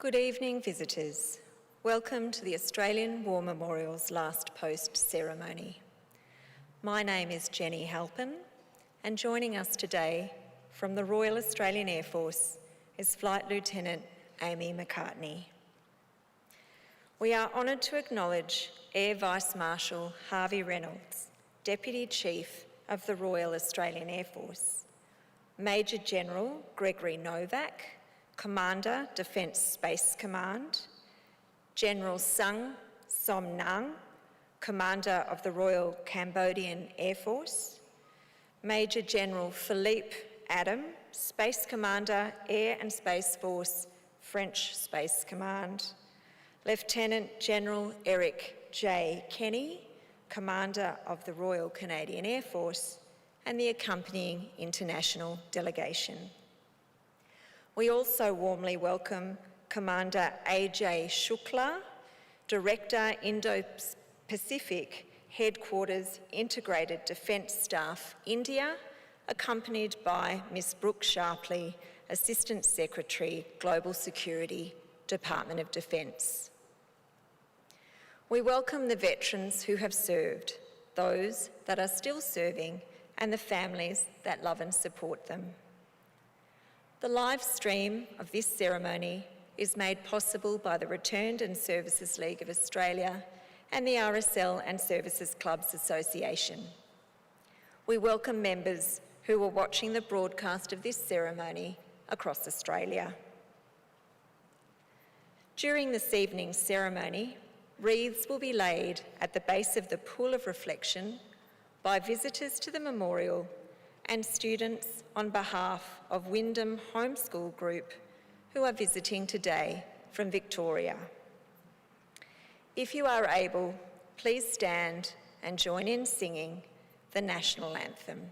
Good evening, visitors. Welcome to the Australian War Memorial's Last Post ceremony. My name is Jenny Halpin, and joining us today from the Royal Australian Air Force is Flight Lieutenant Amy McCartney. We are honoured to acknowledge Air Vice Marshal Harvey Reynolds, Deputy Chief of the Royal Australian Air Force, Major General Gregory Novak, Commander, Defence Space Command, General Sung Som Nang, Commander of the Royal Cambodian Air Force, Major General Philippe Adam, Space Commander, Air and Space Force, French Space Command, Lieutenant General Eric J. Kenny, Commander of the Royal Canadian Air Force, and the accompanying international delegation. We also warmly welcome Commander A.J. Shukla, Director, Indo-Pacific Headquarters Integrated Defence Staff, India, accompanied by Ms. Brooke Sharpley, Assistant Secretary, Global Security, Department of Defence. We welcome the veterans who have served, those that are still serving, and the families that love and support them. The live stream of this ceremony is made possible by the Returned and Services League of Australia and the RSL and Services Clubs Association. We welcome members who are watching the broadcast of this ceremony across Australia. During this evening's ceremony, wreaths will be laid at the base of the Pool of Reflection by visitors to the memorial and students on behalf of Wyndham Homeschool Group who are visiting today from Victoria. If you are able, please stand and join in singing the National Anthem.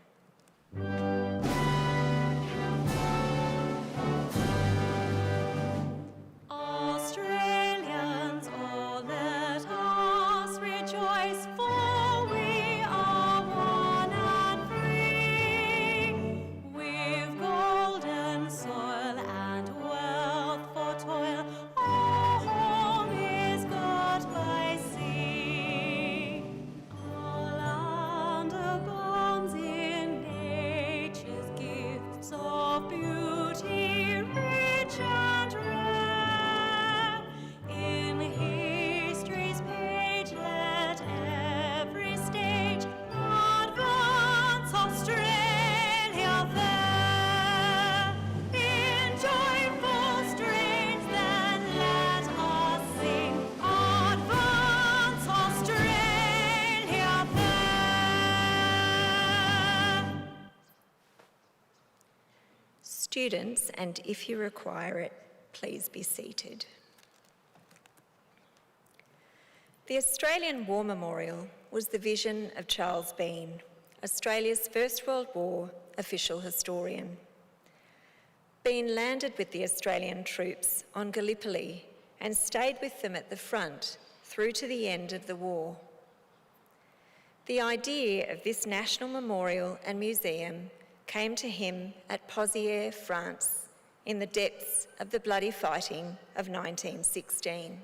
Students, and if you require it, please be seated. The Australian War Memorial was the vision of Charles Bean, Australia's First World War official historian. Bean landed with the Australian troops on Gallipoli and stayed with them at the front through to the end of the war. The idea of this national memorial and museum came to him at Pozières, France, in the depths of the bloody fighting of 1916.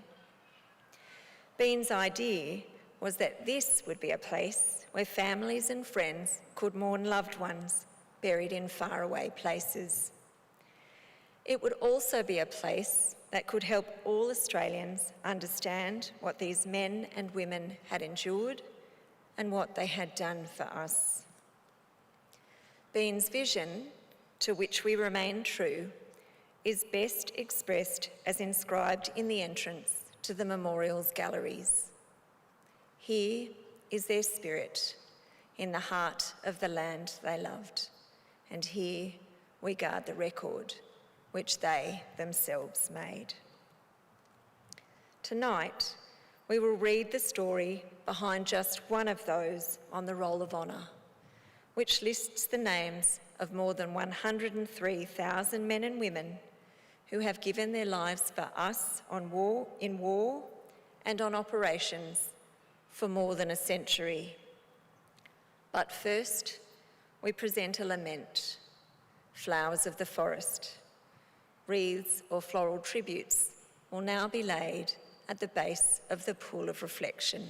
Bean's idea was that this would be a place where families and friends could mourn loved ones buried in faraway places. It would also be a place that could help all Australians understand what these men and women had endured and what they had done for us. Bean's vision, to which we remain true, is best expressed as inscribed in the entrance to the memorial's galleries. Here is their spirit, in the heart of the land they loved, and here we guard the record which they themselves made. Tonight, we will read the story behind just one of those on the Roll of Honour, which lists the names of more than 103,000 men and women who have given their lives for us in war and on operations for more than a century. But first, we present a lament, flowers of the forest, wreaths or floral tributes will now be laid at the base of the pool of reflection.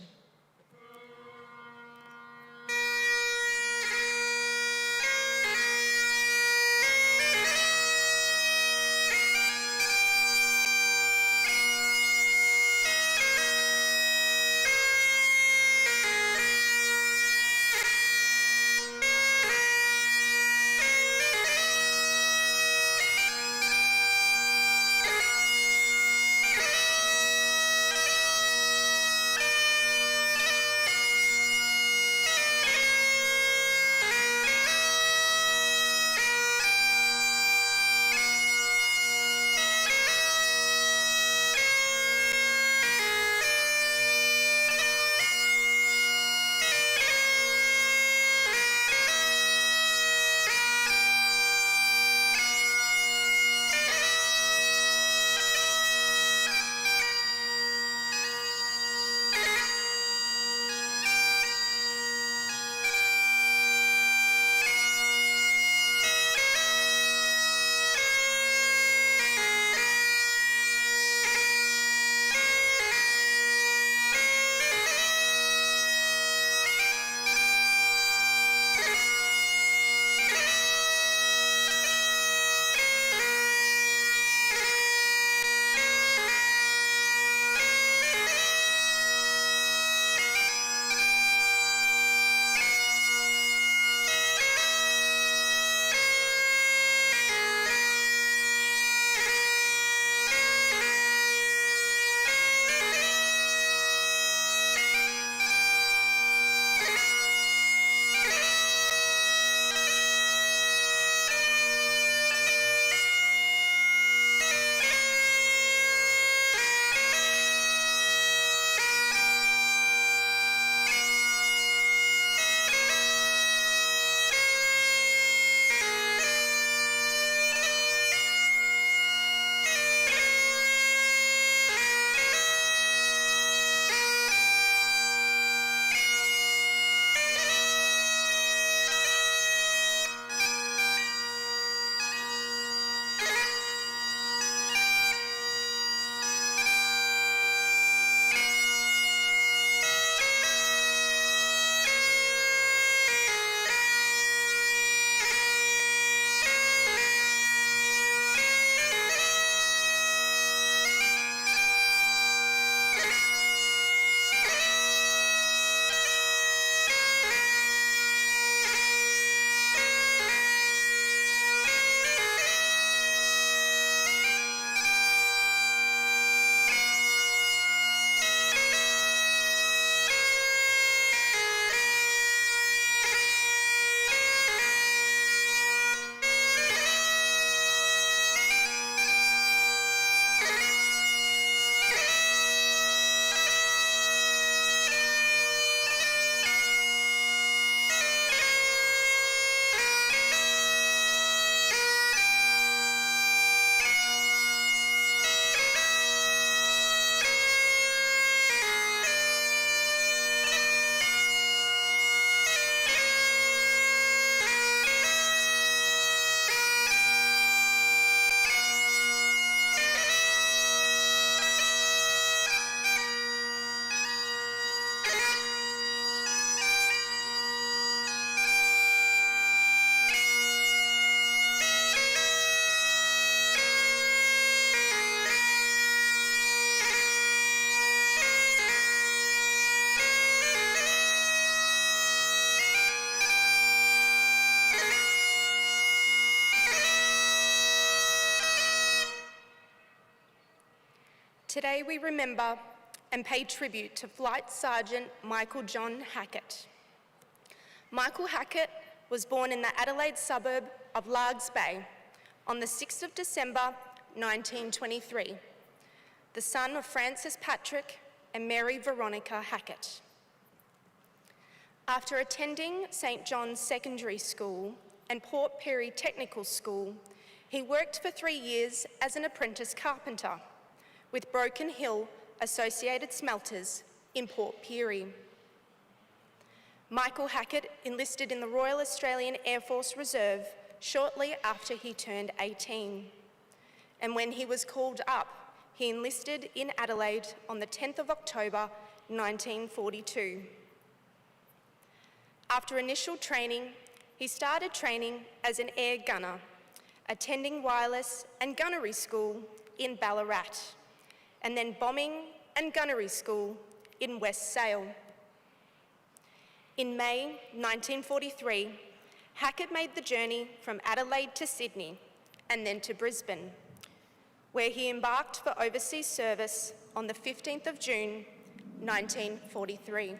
Today we remember and pay tribute to Flight Sergeant Michael John Hackett. Michael Hackett was born in the Adelaide suburb of Largs Bay on the 6th of December 1923, the son of Francis Patrick and Mary Veronica Hackett. After attending St John's Secondary School and Port Pirie Technical School, he worked for 3 years as an apprentice carpenter with Broken Hill Associated Smelters in Port Pirie. Michael Hackett enlisted in the Royal Australian Air Force Reserve shortly after he turned 18. And when he was called up, he enlisted in Adelaide on the 10th of October 1942. After initial training, he started training as an air gunner, attending wireless and gunnery school in Ballarat, and then bombing and gunnery school in West Sale. In May 1943, Hackett made the journey from Adelaide to Sydney and then to Brisbane, where he embarked for overseas service on the 15th of June 1943.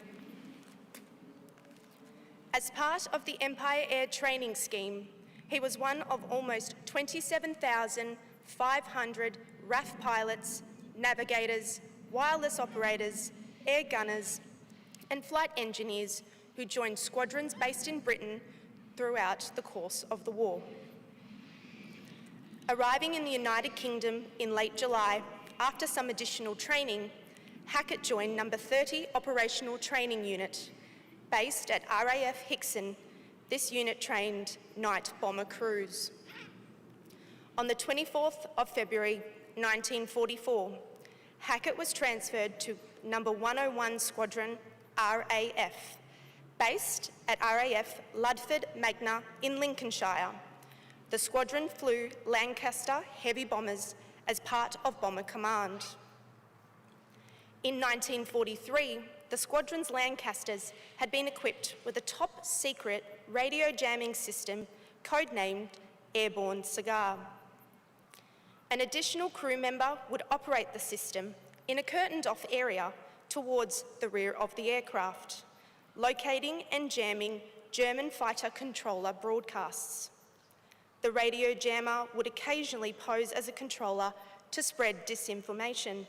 As part of the Empire Air Training Scheme, he was one of almost 27,500 RAF pilots, navigators, wireless operators, air gunners, and flight engineers who joined squadrons based in Britain throughout the course of the war. Arriving in the United Kingdom in late July, after some additional training, Hackett joined No. 30 Operational Training Unit. Based at RAF Hickson, this unit trained night bomber crews. On the 24th of February 1944, Hackett was transferred to No. 101 Squadron, RAF, based at RAF Ludford Magna in Lincolnshire. The squadron flew Lancaster heavy bombers as part of Bomber Command. In 1943, the squadron's Lancasters had been equipped with a top-secret radio jamming system codenamed Airborne Cigar. An additional crew member would operate the system in a curtained-off area towards the rear of the aircraft, locating and jamming German fighter controller broadcasts. The radio jammer would occasionally pose as a controller to spread disinformation.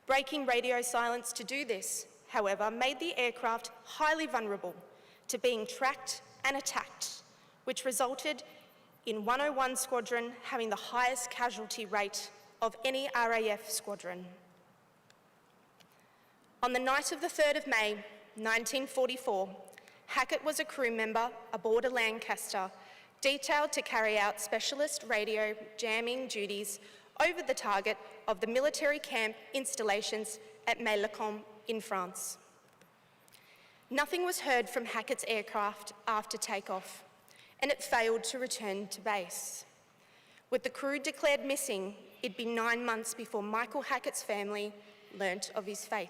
Breaking radio silence to do this, however, made the aircraft highly vulnerable to being tracked and attacked, which resulted in 101 Squadron having the highest casualty rate of any RAF squadron. On the night of the 3rd of May, 1944, Hackett was a crew member aboard a Lancaster, detailed to carry out specialist radio jamming duties over the target of the military camp installations at Mélecombe in France. Nothing was heard from Hackett's aircraft after takeoff, and it failed to return to base. With the crew declared missing, it'd be 9 months before Michael Hackett's family learnt of his fate.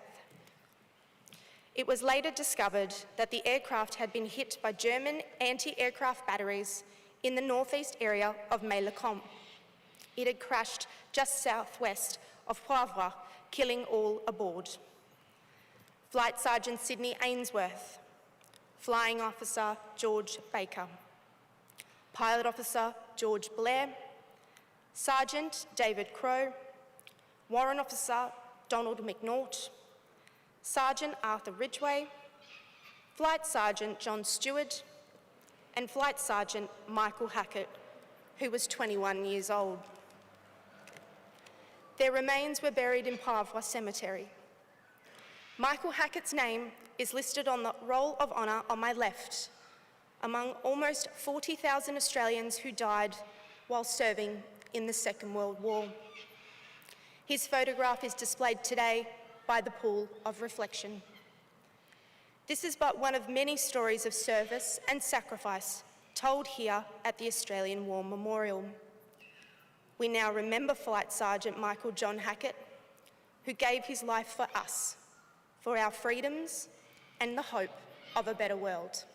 It was later discovered that the aircraft had been hit by German anti-aircraft batteries in the northeast area of Mélecombe. It had crashed just southwest of Poivre, killing all aboard. Flight Sergeant Sydney Ainsworth, Flying Officer George Baker, Pilot Officer George Blair, Sergeant David Crowe, Warrant Officer Donald McNaught, Sergeant Arthur Ridgway, Flight Sergeant John Stewart, and Flight Sergeant Michael Hackett, who was 21 years old. Their remains were buried in Poivre Cemetery. Michael Hackett's name is listed on the Roll of Honour on my left, among almost 40,000 Australians who died while serving in the Second World War. His photograph is displayed today by the Pool of Reflection. This is but one of many stories of service and sacrifice told here at the Australian War Memorial. We now remember Flight Sergeant Michael John Hackett, who gave his life for us, for our freedoms and the hope of a better world.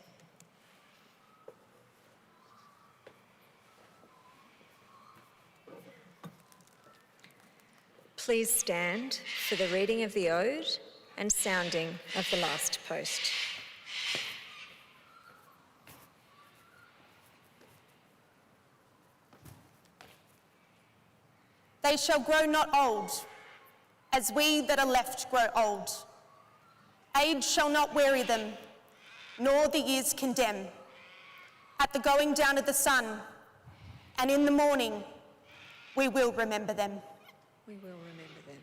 Please stand for the reading of the Ode and sounding of the last post. They shall grow not old, as we that are left grow old. Age shall not weary them, nor the years condemn. At the going down of the sun, and in the morning, we will remember them. We will remember them.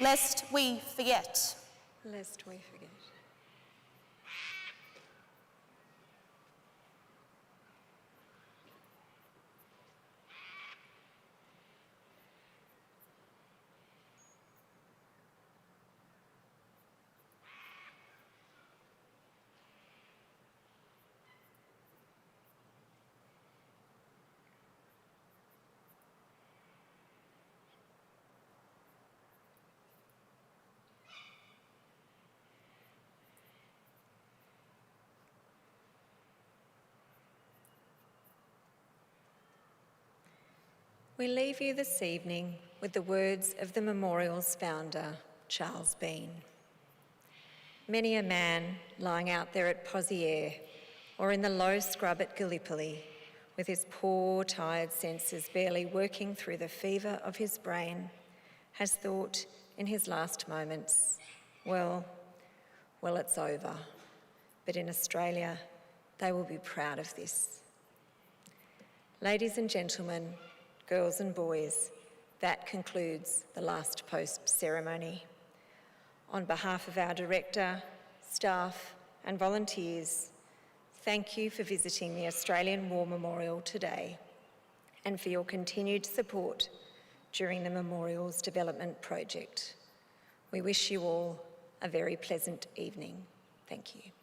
lest we forget. Lest we forget. We leave you this evening with the words of the memorial's founder, Charles Bean. Many a man lying out there at Pozières or in the low scrub at Gallipoli, with his poor, tired senses barely working through the fever of his brain, has thought in his last moments, well, it's over. But in Australia, they will be proud of this. Ladies and gentlemen, girls and boys, that concludes the last post ceremony. On behalf of our director, staff and volunteers, thank you for visiting the Australian War Memorial today and for your continued support during the memorial's development project. We wish you all a very pleasant evening. Thank you.